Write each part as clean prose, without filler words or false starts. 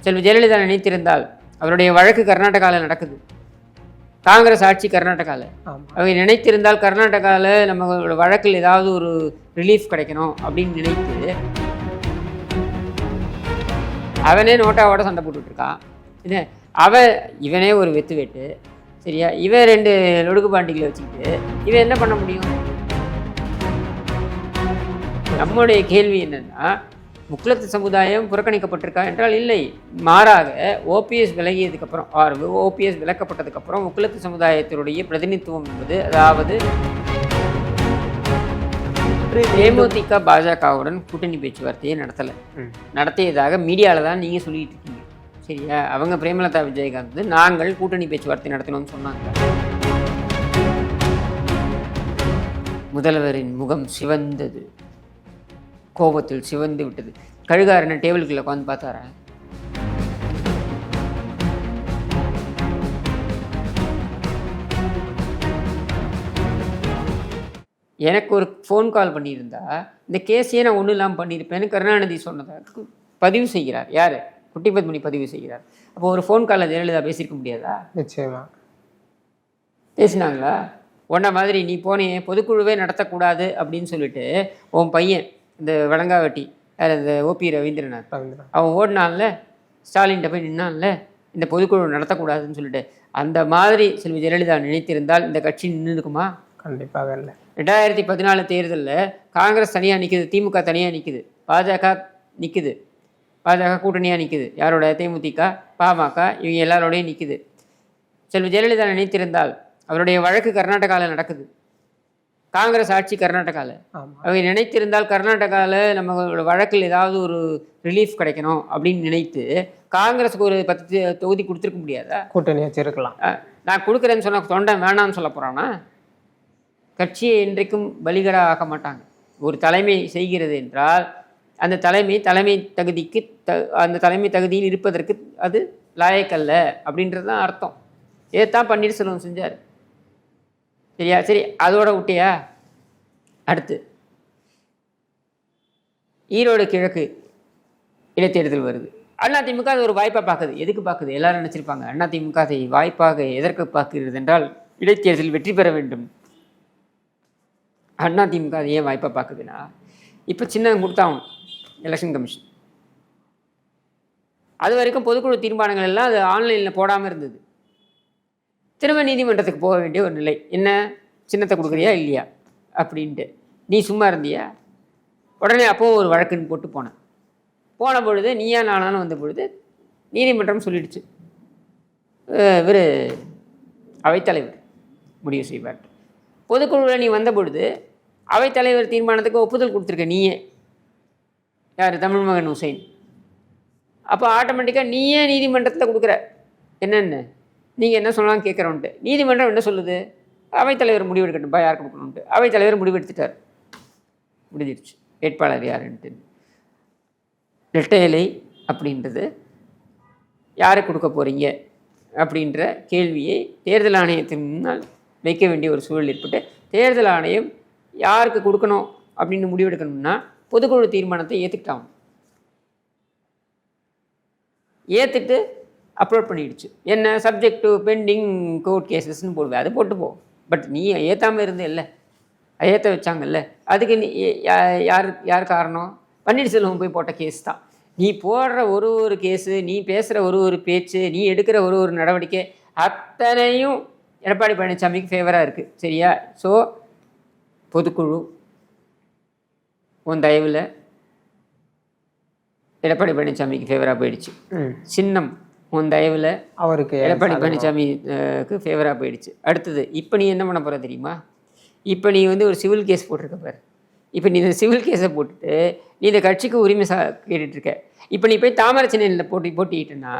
செல்வி ஜெயலலிதா நினைத்திருந்தால் அவருடைய வழக்கு கர்நாடகாவில் நடக்குது, காங்கிரஸ் ஆட்சி கர்நாடகாவில். அவங்க நினைத்திருந்தால் கர்நாடகாவில் நம்மளோட வழக்கில் ஏதாவது ஒரு ரிலீஃப் கிடைக்கணும் அப்படின்னு நினைத்து அவனே நோட்டாவோட சண்டை போட்டுட்ருக்கான். என்ன இவனே ஒரு வெட்டு சரியா, இவன் 2 லொடுக்கு பாண்டிகளை வச்சுக்கிட்டு இவன் என்ன பண்ண முடியும்? நம்முடைய கேள்வி என்னன்னா, முக்குலத்து சமுதாயம் புறக்கணிக்கப்பட்டிருக்கா என்றால் இல்லை. மாறாக ஓபிஎஸ் விலகியதுக்கப்புறம் ஓபிஎஸ் விலக்கப்பட்டதுக்கப்புறம் முக்குலத்து சமுதாயத்தினுடைய பிரதிநிதித்துவம் என்பது, அதாவது தேமுதிக பாஜகவுடன் கூட்டணி பேச்சுவார்த்தையை நடத்தியதாக மீடியாவில் தான் நீங்கள் சொல்லிட்டு இருக்கீங்க சரியா. அவங்க பிரேமலதா விஜயகாந்த் நாங்கள் கூட்டணி பேச்சுவார்த்தை நடத்தினோம்னு சொன்னாங்க. முதல்வரின் முகம் சிவந்தது, கோபத்தில் சிவந்து விட்டது. கழுகாரனை டேபிளுக்குள்ள உட்காந்து பார்த்தாரா? எனக்கு ஒரு ஃபோன் கால் பண்ணியிருந்தா இந்த கேஸையே நான் ஒன்றும் இல்லாமல் பண்ணியிருப்பேன்னு கருணாநிதி சொன்னதாக பதிவு செய்கிறார். யார்? குட்டி பத்மினி பதிவு செய்கிறார். அப்போ ஒரு ஃபோன் காலில் ஜெயலலிதா பேசியிருக்க முடியாதா? நிச்சயமா பேசினாங்களா? ஒன்றை மாதிரி நீ போனே பொதுக்குழுவே நடத்தக்கூடாது அப்படின்னு சொல்லிட்டு உன் பையன் இந்த வழங்காவட்டி இந்த ஓபி ரவீந்திரநாத் அவன் ஓடினான்ல, ஸ்டாலின்கிட்ட போய் நின்னான்ல இந்த பொதுக்குழு நடத்தக்கூடாதுன்னு சொல்லிட்டு, அந்த மாதிரி செல்வி ஜெயலலிதா நினைத்திருந்தால் இந்த கட்சி நின்று இருக்குமா? கண்டிப்பாக இல்லை. 2014 தேர்தலில் காங்கிரஸ் தனியாக நிற்குது, திமுக தனியாக நிற்குது, பாஜக நிற்குது, பாஜக கூட்டணியாக நிற்குது. யாரோட? தேமுதிக, பாமக, இவங்க எல்லாரோடையும் நிற்குது. செல்வி ஜெயலலிதா நினைத்திருந்தால் அவருடைய வழக்கு கர்நாடகாவில் நடக்குது, காங்கிரஸ் ஆட்சி கர்நாடகாவில். அவங்க நினைத்திருந்தால் கர்நாடகாவில் நம்மளோட வழக்கில் ஏதாவது ஒரு ரிலீஃப் கிடைக்கணும் அப்படின்னு நினைத்து காங்கிரஸுக்கு ஒரு 10 தொகுதி கொடுத்துருக்க முடியாதா? கூட்டணி வச்சிருக்கலாம். நான் கொடுக்குறேன்னு சொன்னால் தொண்டை வேணான்னு சொல்ல போகிறான்னா? கட்சியை என்றைக்கும் பலிகடா ஆக்க மாட்டாங்க. ஒரு தலைமை செய்கிறது என்றால் அந்த தலைமை தகுதிக்கு அந்த தலைமை தகுதியில் இருப்பதற்கு அது லாயக்கல்ல அப்படின்றது தான் அர்த்தம். இதைத்தான் பன்னீர்செல்வம் செஞ்சார் சரியா. சரி, அதோட விட்டியா? அடுத்து ஈரோடு கிழக்கு இடைத்தேர்தல் வருது. அதிமுக அது ஒரு வாய்ப்பாக பார்க்குது. எதுக்கு பார்க்குது? எல்லாரும் நினச்சிருப்பாங்க அதிமுக அதை வாய்ப்பாக எதற்கு பார்க்கிறது என்றால் இடைத்தேர்தல் வெற்றி பெற வேண்டும். அதிமுக அது ஏன் வாய்ப்பாக பார்க்குதுன்னா, இப்போ சின்ன கொடுத்தாங்க எலெக்ஷன் கமிஷன். அது வரைக்கும் பொதுக்குழு தீர்மானங்கள் எல்லாம் அது ஆன்லைனில் போடாமல் இருந்தது. திரும்ப நீதிமன்றத்துக்கு போக வேண்டிய ஒரு நிலை. என்ன, சின்னத்தை கொடுக்குறியா இல்லையா அப்படின்ட்டு. நீ சும்மா இருந்தியா? உடனே அப்போது ஒரு வழக்குன்னு போட்டு போன பொழுது நீயா நானான்னு வந்த பொழுது நீதிமன்றம் சொல்லிடுச்சு, இவர் அவைத்தலைவர் முடிவு செய்வார். பொதுக்குழுவில் நீ வந்த பொழுது அவைத்தலைவர் தீர்மானத்துக்கு ஒப்புதல் கொடுத்துருக்க நீயே. யார்? தமிழ் மகன் ஹுசைன். அப்போ ஆட்டோமேட்டிக்காக நீயே நீதிமன்றத்தில் கொடுக்குற என்னென்னு நீங்கள் என்ன சொல்லலாம் கேட்குறோன்ட்டு. நீதிமன்றம் என்ன சொல்லுது? அவைத்தலைவர் முடிவு எடுக்கட்டும்பா, யார் கொடுக்கணுன்ட்டு. அவைத்தலைவர் முடிவு எடுத்துட்டார், முடிஞ்சிடுச்சு. வேட்பாளர் யாருன்ட்டு. ரெட்டை இலை அப்படின்றது யாருக்கு கொடுக்க போகிறீங்க அப்படின்ற கேள்வியை தேர்தல் ஆணையத்தின் முன்னால் வைக்க வேண்டிய ஒரு சூழல் ஏற்பட்டு, தேர்தல் ஆணையம் யாருக்கு கொடுக்கணும் அப்படின்னு முடிவெடுக்கணும்னா பொதுக்குழு தீர்மானத்தை ஏற்றுக்கிட்டாங்க. ஏற்றுட்டு அப்லோட் பண்ணிடுச்சு. என்ன, சப்ஜெக்ட் டு பெண்டிங் கோர்ட் கேசஸ்ன்னு போடுவேன், அது போட்டு போ. பட் நீ ஏற்றாமல் இருந்த இல்லை, ஏற்ற வச்சாங்கல்ல, அதுக்கு நீ யார் காரணம்? பன்னீர்செல்வம் போய் போட்ட கேஸ் தான். நீ போடுற ஒரு கேஸு, நீ பேசுகிற ஒரு பேச்சு, நீ எடுக்கிற ஒரு நடவடிக்கை அத்தனையும் எடப்பாடி பழனிசாமிக்கு ஃபேவராக இருக்குது சரியா. ஸோ பொதுக்குழு உன் தயவில் எடப்பாடி பழனிசாமிக்கு ஃபேவராக போயிடுச்சு. சின்னம் உன் தயவில் அவருக்கு எடப்பாடி பழனிசாமிக்கு ஃபேவராக போயிடுச்சு. அடுத்தது இப்போ நீ என்ன பண்ண போகிற தெரியுமா? இப்போ நீ ஒரு சிவில் கேஸ் போட்டிருக்க பாரு. இப்போ நீ இந்த சிவில் கேஸை போட்டுட்டு நீ இந்த கட்சிக்கு உரிமை கேட்டுட்ருக்க. இப்போ நீ போய் தாமரை சின்னையில் போட்டிக்கிட்டேன்னா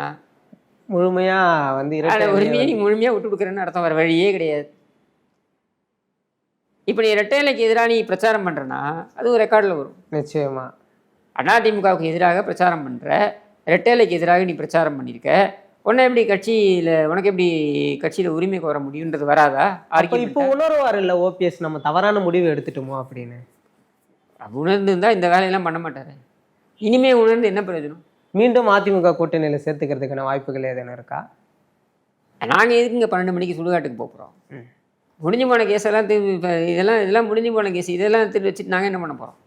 முழுமையாக உரிமையை நீ முழுமையாக விட்டு கொடுக்குறேன்னு அர்த்தம். வர வழியே கிடையாது. இப்போ நீ ரெட்டைலைக்கு எதிராக நீ பிரச்சாரம் பண்ணுறன்னா அது ஒரு ரெக்கார்டில் வரும். நிச்சயமாக அதிமுகவுக்கு எதிராக பிரச்சாரம் பண்ணுற, ரெட்டைலைக்கு எதிராக நீ பிரச்சாரம் பண்ணியிருக்க, எப்படி உனக்கு எப்படி கட்சியில் உரிமை கோர முடியுன்றது வராதா? இப்போ உணர்வார் இல்லை ஓபிஎஸ் நம்ம தவறான முடிவு எடுத்துட்டோமோ அப்படின்னு? உணர்ந்து இருந்தால் இந்த வேலையெல்லாம் பண்ண மாட்டார். இனிமேல் உணர்ந்து என்ன பிரயோஜனம்? மீண்டும் அதிமுக கூட்டணியில் சேர்த்துக்கிறதுக்கான வாய்ப்புகள் எதுவும் இருக்கா? நாங்கள் எதுக்குங்க 12 மணிக்கு சுடுகாட்டுக்கு போகிறோம்? முடிஞ்சு போன கேஸ் எல்லாம் இப்போ இதெல்லாம் முடிஞ்சு போன கேஸ், இதெல்லாம் திருப்பி வச்சுட்டு நாங்கள் என்ன பண்ண போகிறோம்?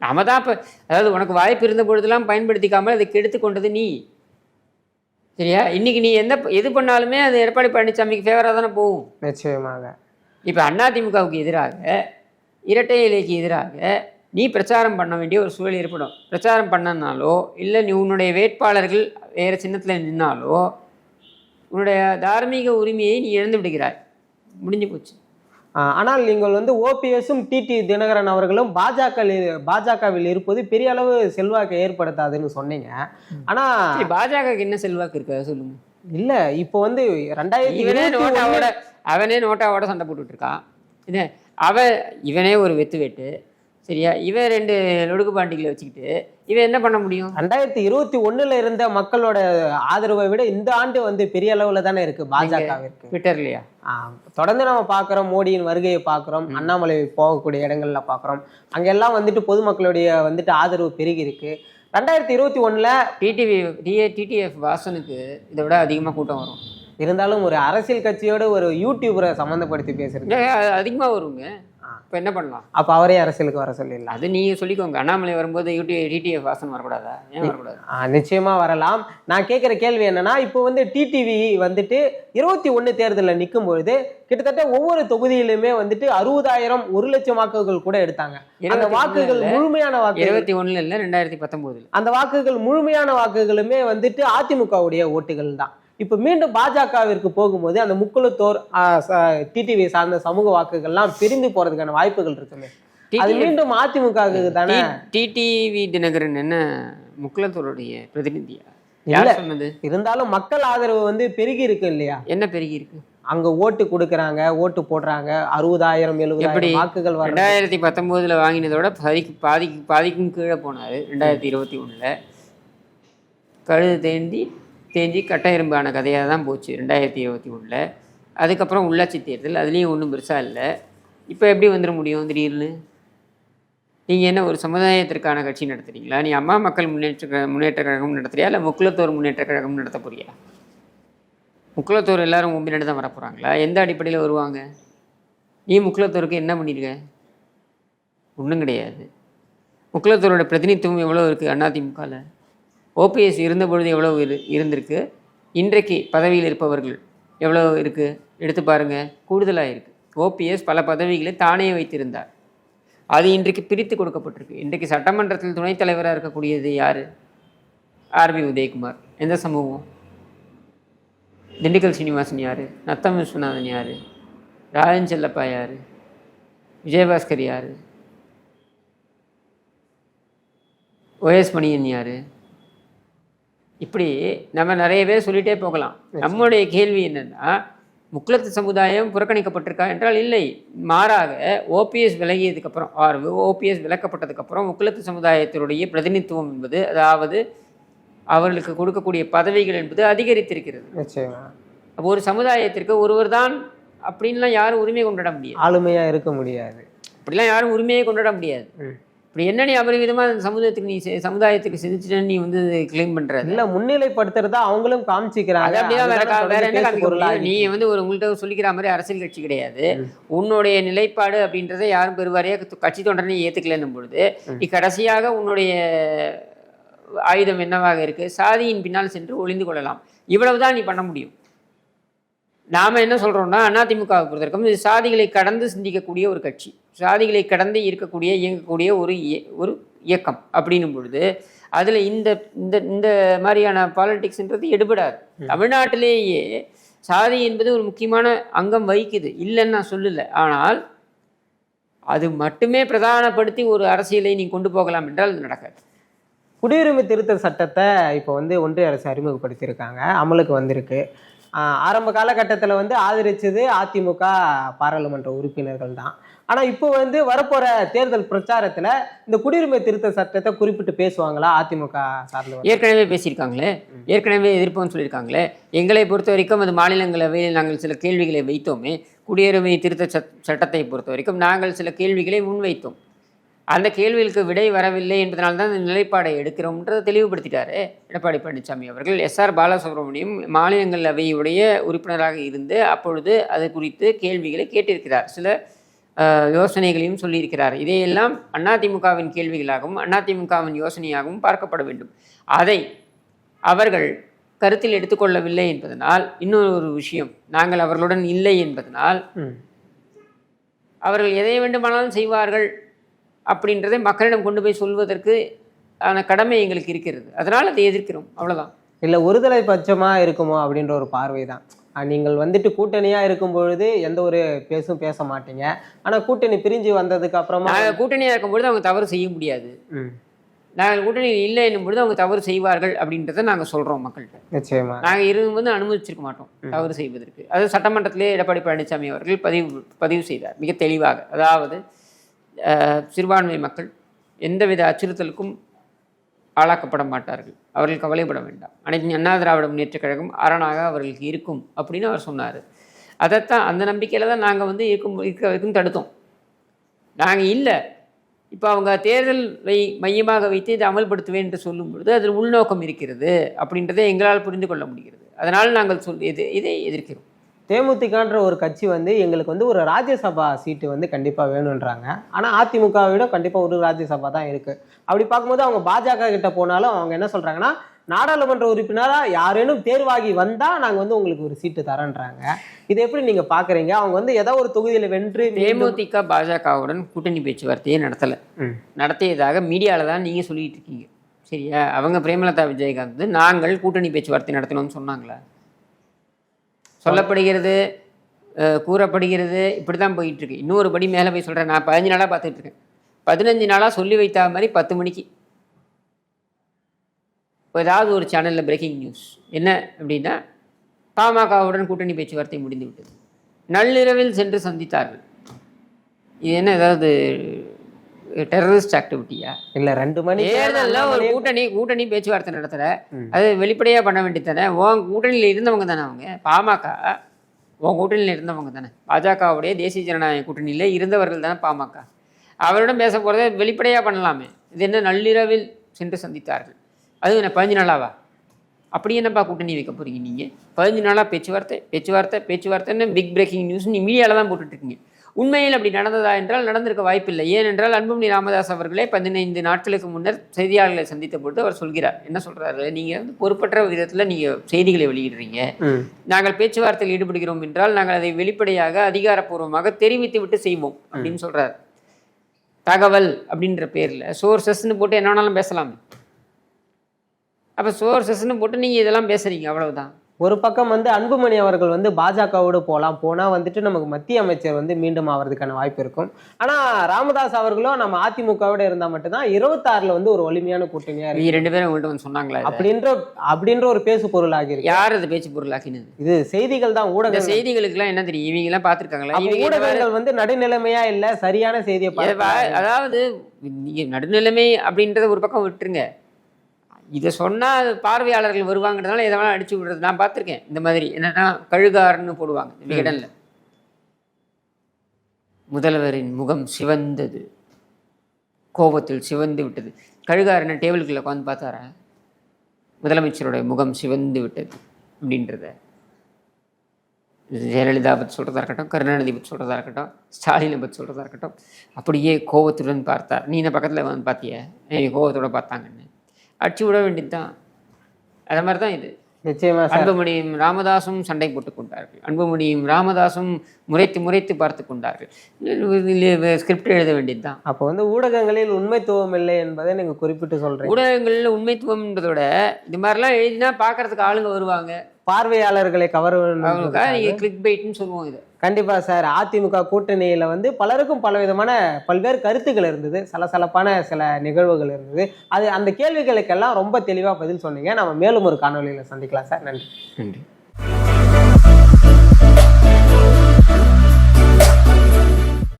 நாம தான் இப்போ, அதாவது உனக்கு வாய்ப்பு இருந்த பொழுதெல்லாம் பயன்படுத்திக்காமல் அதை கெடுத்து கொண்டது நீ. சரியா? இன்றைக்கி நீ எது பண்ணாலுமே அது எடப்பாடி பழனிசாமிக்கு ஃபேவராக தானே போகும். நிச்சயமாக. இப்போ அதிமுகவுக்கு எதிராக, இரட்டை இலைக்கு எதிராக நீ பிரச்சாரம் பண்ண வேண்டிய ஒரு சூழல் ஏற்படும். பிரச்சாரம் பண்ணனாலோ இல்லை நீ உன்னுடைய வேட்பாளர்கள் வேறு சின்னத்தில் நின்னாலோ உன்னுடைய தார்மீக உரிமையை நீ இழந்து விடுகிறாய். முடிஞ்சு போச்சு. ஆனால் நீங்கள் வந்து ஓபிஎஸும் டிடி தினகரன் அவர்களும் பாஜகவில் இருப்பது பெரிய அளவு செல்வாக்கை ஏற்படுத்தாதுன்னு சொன்னீங்க. ஆனா பாஜகவுக்கு என்ன செல்வாக்கு இருக்கு சொல்லுங்க. இல்ல இப்போ வந்து 2021 அவனே நோட்டாவோட சண்டை போட்டுட்டு இருக்கான். இவனே ஒரு வெட்டு. சரியா? இவன் 2 லொடுக்கு பாண்டிகளை வச்சுக்கிட்டு இவன் என்ன பண்ண முடியும்? 2021 இருந்த மக்களோட ஆதரவை விட இந்த ஆண்டு வந்து பெரிய அளவுல தானே இருக்கு பாஜகவிற்கு. ட்விட்டர்லையா? தொடர்ந்து நம்ம பார்க்குறோம், மோடியின் வருகையை பார்க்குறோம், அண்ணாமலை போகக்கூடிய இடங்கள்ல பார்க்குறோம். அங்கெல்லாம் வந்துட்டு பொதுமக்களுடைய வந்துட்டு ஆதரவு பெருகி இருக்கு. 2021 டிடிஎஃப் வாசனுக்கு இதை விட அதிகமாக கூட்டம் வரும். இருந்தாலும் ஒரு அரசியல் கட்சியோட ஒரு யூடியூபரை சம்மந்தப்படுத்தி பேசுறது அதிகமாக வருங்க. இப்போ என்ன பண்ணலாம்? அப்போ அவரே அரசியலுக்கு வர சொல்லிடலாம். அது நீங்கள் சொல்லிக்கோங்க. அண்ணாமலை வரும்போது டிடிஎஃப் வாசன் வரக்கூடாதா? ஏன் வரக்கூடாது? நிச்சயமாக வரலாம். நான் கேட்குற கேள்வி என்னன்னா, இப்போ வந்து டிடிவி வந்துட்டு 21 தேர்தலில் நிற்கும் பொழுது கிட்டத்தட்ட ஒவ்வொரு தொகுதியிலுமே வந்துட்டு 60,000 1 லட்சம் வாக்குகள் கூட எடுத்தாங்க. அந்த வாக்குகள் முழுமையான வாக்கு 21 இல்லை 2019. அந்த வாக்குகள் முழுமையான வாக்குகளுமே வந்துட்டு அதிமுகவுடைய ஓட்டுகள் தான். இப்ப மீண்டும் பாஜகவிற்கு போகும்போது அந்த முக்குளத்தோர் டிடிவி சார்ந்த சமூக வாக்குகள்லாம் பிரிந்து போறதுக்கான வாய்ப்புகள் இருக்குமே. அது மீண்டும் அதிமுக தானே. டிடிவி தினகரன் என்ன முக்குளத்தோருடைய பிரதிநிதியா? சொன்னது? இருந்தாலும் மக்கள் ஆதரவு வந்து பெருகி இருக்கு இல்லையா? என்ன பெருகி இருக்கு? அங்க ஓட்டு கொடுக்கறாங்க, ஓட்டு போடுறாங்க. 60,000 70,000 வாக்குகள் 2019 வாங்கினதோட பாதிக்கும் கீழே போனாரு. 2021 கழுது தேஞ்சி கட்ட எறும்பான கதையாக தான் போச்சு 2021. அதுக்கப்புறம் உள்ளாட்சி தேர்தல், அதுலேயும் ஒன்றும் பெருசாக இல்லை. இப்போ எப்படி வந்துட முடியும் திடீர்னு? நீங்கள் என்ன ஒரு சமுதாயத்திற்கான கட்சி நடத்துறீங்களா? நீ அம்மா மக்கள் முன்னேற்ற கழகம் நடத்துறியா இல்லை முக்குளத்தோர் முன்னேற்ற கழகம் நடத்த போறியா? முக்குளத்தோர் எல்லாரும் பின்னாடி தான் வரப்போகிறாங்களா? எந்த அடிப்படையில் வருவாங்க? நீ முக்குளத்தோருக்கு என்ன பண்ணியிருக்க? ஒன்றும் கிடையாது. முக்குளத்தோரோட பிரதிநிதித்துவம் எவ்வளோ இருக்குது அதிமுகவில்? ஓபிஎஸ் இருந்த பொழுது எவ்வளோ இருந்திருக்கு, இன்றைக்கு பதவியில் இருப்பவர்கள் எவ்வளோ இருக்குது எடுத்து பாருங்கள். கூடுதலாக இருக்குது. ஓபிஎஸ் பல பதவிகளை தானே வைத்திருந்தார். அது இன்றைக்கு பிரித்து கொடுக்கப்பட்டிருக்கு. இன்றைக்கு சட்டமன்றத்தில் துணைத் தலைவராக இருக்கக்கூடியது யார்? ஆர்பி உதயகுமார். எந்த சமூகம்? திண்டுக்கல் சீனிவாசன் யார்? நத்தம் விஸ்வநாதன் யார்? ராஜன் செல்லப்பா யார்? விஜயபாஸ்கர் யார்? OS மணியன் யார்? இப்படி நம்ம நிறைய பேர் சொல்லிகிட்டே போகலாம். நம்முடைய கேள்வி என்னென்னா, முக்குளத்து சமுதாயம் புறக்கணிக்கப்பட்டிருக்கா என்றால் இல்லை. மாறாக ஓபிஎஸ் விலகியதுக்கப்புறம் ஓபிஎஸ் விலக்கப்பட்டதுக்கப்புறம் முக்குளத்து சமுதாயத்தினுடைய பிரதிநிதித்துவம் என்பது, அதாவது அவர்களுக்கு கொடுக்கக்கூடிய பதவிகள் என்பது அதிகரித்திருக்கிறது. அப்போ ஒரு சமுதாயத்திற்கு ஒருவர் தான் அப்படின்லாம் யாரும் உரிமை கொண்டாட முடியாது. ஆளுமையாக இருக்க முடியாது. அப்படிலாம் யாரும் உரிமையை கொண்டாட முடியாது. இப்படி என்ன நீ அபரிவிதமாக அந்த சமுதாயத்துக்கு சமுதாயத்துக்கு செஞ்சுட்டேன்னு நீ வந்து கிளைம் பண்ற? இல்லை, முன்னிலைப்படுத்துறதா அவங்களும் காமிச்சிக்கிறாங்க. அப்படிதான் வேற என்ன காமிக்க? நீ வந்து உங்கள்கிட்ட சொல்லிக்கிற மாதிரி அரசியல் கட்சி கிடையாது. உன்னுடைய நிலைப்பாடு அப்படின்றத யாரும் பெருவாரியாக கட்சி தொண்டனை ஏற்றுக்கலன்னும் பொழுது நீ கடைசியாக உன்னுடைய ஆயுதம் என்னவாக இருக்கு? சாதியின் பின்னால் சென்று ஒளிந்து கொள்ளலாம். இவ்வளவுதான் நீ பண்ண முடியும். நாம் என்ன சொல்கிறோம்னா, அதிமுகவை பொறுத்தவரைக்கும் இது சாதிகளை கடந்து சிந்திக்கக்கூடிய ஒரு கட்சி, சாதிகளை கடந்து இயங்கக்கூடிய ஒரு இயக்கம் அப்படின்னும் பொழுது அதில் இந்த இந்த இந்த மாதிரியான பாலிடிக்ஸ்ன்றது எடுபடாது. தமிழ்நாட்டிலேயே சாதி என்பது ஒரு முக்கியமான அங்கம் வகிக்குது, இல்லைன்னு நான் சொல்லலை. ஆனால் அது மட்டுமே பிரதானப்படுத்தி ஒரு அரசியலை நீ கொண்டு போகலாம் என்றால் அது நடக்காது. குடியுரிமை திருத்த சட்டத்தை இப்போ வந்து ஒன்றிய அரசு அறிமுகப்படுத்தியிருக்காங்க, அமலுக்கு வந்திருக்கு. ஆரம்ப காலகட்டத்தில் வந்து ஆதரிச்சது அதிமுக பாராளுமன்ற உறுப்பினர்கள் தான். ஆனால் இப்போ வந்து வரப்போகிற தேர்தல் பிரச்சாரத்தில் இந்த குடியுரிமை திருத்த சட்டத்தை குறிப்பிட்டு பேசுவாங்களா அதிமுக சார்ந்து? ஏற்கனவே பேசியிருக்காங்களே, ஏற்கனவே எதிர்ப்புன்னு சொல்லியிருக்காங்களே. எங்களை பொறுத்த வரைக்கும் அது மாநிலங்களவையில் நாங்கள் சில கேள்விகளை வைத்தோமே. குடியுரிமை திருத்த சட்டத்தை பொறுத்த வரைக்கும் நாங்கள் சில கேள்விகளை முன்வைத்தோம். அந்த கேள்விகளுக்கு விடை வரவில்லை என்பதனால்தான் இந்த நிலைப்பாடை எடுக்கிறோம்ன்றதை தெளிவுபடுத்திட்டாரு எடப்பாடி பழனிசாமி அவர்கள். எஸ்ஆர் பாலசுப்ரமணியம் மாநிலங்களவையுடைய உறுப்பினராக இருந்து அப்பொழுது அது குறித்து கேள்விகளை கேட்டிருக்கிறார், சில யோசனைகளையும் சொல்லியிருக்கிறார். இதையெல்லாம் அதிமுகவின் கேள்விகளாகவும் அதிமுகவின் யோசனையாகவும் பார்க்கப்பட வேண்டும். அதை அவர்கள் கருத்தில் எடுத்துக்கொள்ளவில்லை என்பதனால் இன்னொரு விஷயம், நாங்கள் அவர்களுடன் இல்லை என்பதனால் அவர்கள் எதை வேண்டுமானாலும் செய்வார்கள் அப்படின்றதை மக்களிடம் கொண்டு போய் சொல்வதற்கு ஆன கடமை எங்களுக்கு இருக்கிறது. அதனால் அதை எதிர்க்கிறோம், அவ்வளோதான். இல்லை ஒருதலை பட்சமாக இருக்குமோ அப்படின்ற ஒரு பார்வை தான். நீங்கள் வந்துட்டு கூட்டணியாக இருக்கும் பொழுது எந்த ஒரு பேச மாட்டீங்க, ஆனால் கூட்டணி பிரிஞ்சு வந்ததுக்கு அப்புறமா நாங்கள் கூட்டணியாக இருக்கும்பொழுது அவங்க தவறு செய்ய முடியாது, நாங்கள் கூட்டணியில் இல்லை என்னும் பொழுது அவங்க தவறு செய்வார்கள் அப்படின்றத நாங்கள் சொல்கிறோம் மக்கள்கிட்ட. நிச்சயமா நாங்கள் இருக்கும்போது அனுமதிச்சிருக்க மாட்டோம் தவறு செய்வதற்கு. அது சட்டமன்றத்திலே எடப்பாடி பழனிசாமி அவர்கள் பதிவு செய்தார் மிக தெளிவாக. அதாவது சிறுபான்மை மக்கள் எந்தவித அச்சுறுத்தலுக்கும் ஆளாக்கப்பட மாட்டார்கள், அவர்கள் கவலைப்பட வேண்டாம், அனைத்து அண்ணா திராவிட முன்னேற்றக் கழகம் அரணாக அவர்களுக்கு இருக்கும் அப்படின்னு அவர் சொன்னார். அதைத்தான் அந்த நம்பிக்கையில் தான் நாங்கள் இருக்க வரைக்கும் தடுத்தோம். நாங்கள் இல்லை, இப்போ அவங்க தேர்தலை மையமாக வைத்து இதை அமல்படுத்துவேன் என்று சொல்லும் பொழுது அதில் உள்நோக்கம் இருக்கிறது அப்படின்றதை எங்களால் புரிந்து கொள்ள முடிகிறது. அதனால் நாங்கள் இதை எதிர்க்கிறோம். தேமுதிகன்ற ஒரு கட்சி எங்களுக்கு ஒரு ராஜ்யசபா சீட்டு கண்டிப்பாக வேணுன்றாங்க. ஆனால் அதிமுகவை விட கண்டிப்பாக ஒரு ராஜ்யசபா தான் இருக்குது. அப்படி பார்க்கும்போது அவங்க பாஜக கிட்ட போனாலும் அவங்க என்ன சொல்கிறாங்கன்னா, நாடாளுமன்ற உறுப்பினராக யாரேனும் தேர்வாகி வந்தால் நாங்கள் உங்களுக்கு ஒரு சீட்டு தரேன்றாங்க. இதை எப்படி நீங்கள் பார்க்குறீங்க? அவங்க ஏதோ ஒரு தொகுதியில் வென்று தேமுதிக பாஜகவுடன் கூட்டணி பேச்சுவார்த்தையே நடத்தியதாக மீடியாவில் தான் நீங்கள் சொல்லிட்டு இருக்கீங்க, சரியா? அவங்க பிரேமலதா விஜயகாந்த் நாங்கள் கூட்டணி பேச்சுவார்த்தை நடத்தணும்னு சொன்னாங்களா? சொல்லப்படுகிறது, கூறப்படுகிறது, இப்படி தான் போயிட்டுருக்கு. இன்னொரு படி மேலே போய் சொல்கிறேன். நான் 15 நாளாக பார்த்துட்ருக்கேன். 15 நாளாக சொல்லி வைத்த மாதிரி 10 மணிக்கு ஏதாவது ஒரு சேனலில் பிரேக்கிங் நியூஸ் என்ன அப்படின்னா, பாமகவுடன் கூட்டணி பேச்சுவார்த்தை முடிந்து விட்டது, நள்ளிரவில் சென்று சந்தித்தார்கள். இது என்ன ஏதாவது டெரரிஸ்ட் ஆக்டிவிட்டியா? இல்லை 2 மணி தேர்தலில் ஒரு கூட்டணி பேச்சுவார்த்தை நடத்துகிற, அது வெளிப்படையாக பண்ண வேண்டியதானே? உன் கூட்டணியில் இருந்தவங்க தானே அவங்க. பாமக உன் கூட்டணியில் இருந்தவங்க தானே, பாஜகவுடைய தேசிய ஜனநாயக கூட்டணியில் இருந்தவர்கள் தானே பாமக. அவரிடம் பேச போகிறத வெளிப்படையாக பண்ணலாமே. இது என்ன நள்ளிரவில் சென்று சந்தித்தார்கள், அது என்ன 15 நாளாவா? அப்படி என்னப்பா கூட்டணி வைக்க போகிறீங்க நீங்கள்? 15 நாளாக பேச்சுவார்த்தைன்னு பிக் பிரேக்கிங் நியூஸ் நீ மீடியாவில் தான் போட்டுட்ருக்கீங்க. உண்மையில் அப்படி நடந்ததா என்றால் நடந்திருக்க வாய்ப்பில்லை. ஏனென்றால் அன்புமணி ராமதாஸ் அவர்களே 15 நாட்களுக்கு முன்னர் செய்தியாளர்களை சந்தித்த பொழுது அவர் சொல்கிறார், என்ன சொல்கிறாரு, நீங்கள் பொறுப்பற்ற விதத்தில் நீங்கள் செய்திகளை வெளியிடுறீங்க, நாங்கள் பேச்சுவார்த்தையில் ஈடுபடுகிறோம் என்றால் நாங்கள் அதை வெளிப்படையாக அதிகாரப்பூர்வமாக தெரிவித்து விட்டு செய்வோம் அப்படின்னு சொல்கிறார். தகவல் அப்படின்ற பேரில் சோர்சஸ்ன்னு போட்டு என்ன வேணாலும் பேசலாமே. அப்போ சோர்சஸ்ன்னு போட்டு நீங்கள் இதெல்லாம் பேசுகிறீங்க, அவ்வளவுதான். ஒரு பக்கம் அன்புமணி அவர்கள் பாஜகவோடு போனால் நமக்கு மத்திய அமைச்சர் மீண்டும் ஆகிறதுக்கான வாய்ப்பு இருக்கும். ஆனால் ராமதாஸ் அவர்களும் நம்ம அதிமுகவோட இருந்தால் மட்டும்தான் 26ல் ஒரு வலிமையான கூட்டணியாக இருக்கு. 2 பேரும் உங்கள்கிட்ட சொன்னாங்களா அப்படின்ற ஒரு பேசு பொருளாகி இருக்கு. யார் அது பேச்சு பொருளாக்கினது? இது செய்திகள் தான், ஊடக செய்திகளுக்குலாம் என்ன தெரியும்? இவங்கெல்லாம் பார்த்துருக்காங்களா? ஊடகங்கள் நடுநிலைமையா இல்லை, சரியான செய்தியை, அதாவது நடுநிலைமை அப்படின்றத ஒரு பக்கம் விட்டுருங்க, இதை சொன்னால் பார்வையாளர்கள் வருவாங்கிறதுனால எதை வேணால் அடிச்சு விடுறது நான் பார்த்துருக்கேன். இந்த மாதிரி என்னென்னா கழுகாருன்னு போடுவாங்க விகடனில். முதல்வரின் முகம் சிவந்தது, கோபத்தில் சிவந்து விட்டது. கழுகாருன்னு டேபிளுக்குள்ளே உட்காந்து பார்த்தாரா? முதலமைச்சருடைய முகம் சிவந்து விட்டது அப்படின்றத ஜெயலலிதா பற்றி சொல்கிறதா இருக்கட்டும், கருணாநிதி பற்றி சொல்கிறதா இருக்கட்டும், ஸ்டாலினை பற்றி சொல்கிறதா இருக்கட்டும், அப்படியே கோபத்துடன் பார்த்தார். நீ என்ன பக்கத்தில் வந்து பார்த்திய, கோபத்தோட பார்த்தாங்கன்னு அடிச்சு விட வேண்டியது தான். அது மாதிரி தான் இது. நிச்சயமாக அன்புமணியும் ராமதாசும் சண்டை போட்டுக் கொண்டார்கள், அன்புமணியும் ராமதாசும் முறைத்து பார்த்து கொண்டார்கள். ஸ்கிரிப்ட் எழுத வேண்டியது தான். அப்போ ஊடகங்களில் உண்மைத்துவம் இல்லை என்பதை நீங்கள் குறிப்பிட்டு சொல்கிறீங்க. ஊடகங்களில் உண்மைத்துவம் என்பதோட இது மாதிரிலாம் எழுதினா பார்க்கறதுக்கு ஆளுங்க வருவாங்க, பார்வையாளர்களை கவர்வதற்காக நீங்கள் கிளிக் பைட்னு சொல்லுவோம். இது கண்டிப்பாக சார். அதிமுக கூட்டணியில் பலருக்கும் பலவிதமான பல்வேறு கருத்துக்கள் இருந்தது, சலசலப்பான சில நிகழ்வுகள் இருந்தது. அந்த கேள்விகளுக்கெல்லாம் ரொம்ப தெளிவாக பதில் சொன்னீங்க. நம்ம மேலும் ஒரு காணொலியில் சந்திக்கலாம் சார். நன்றி.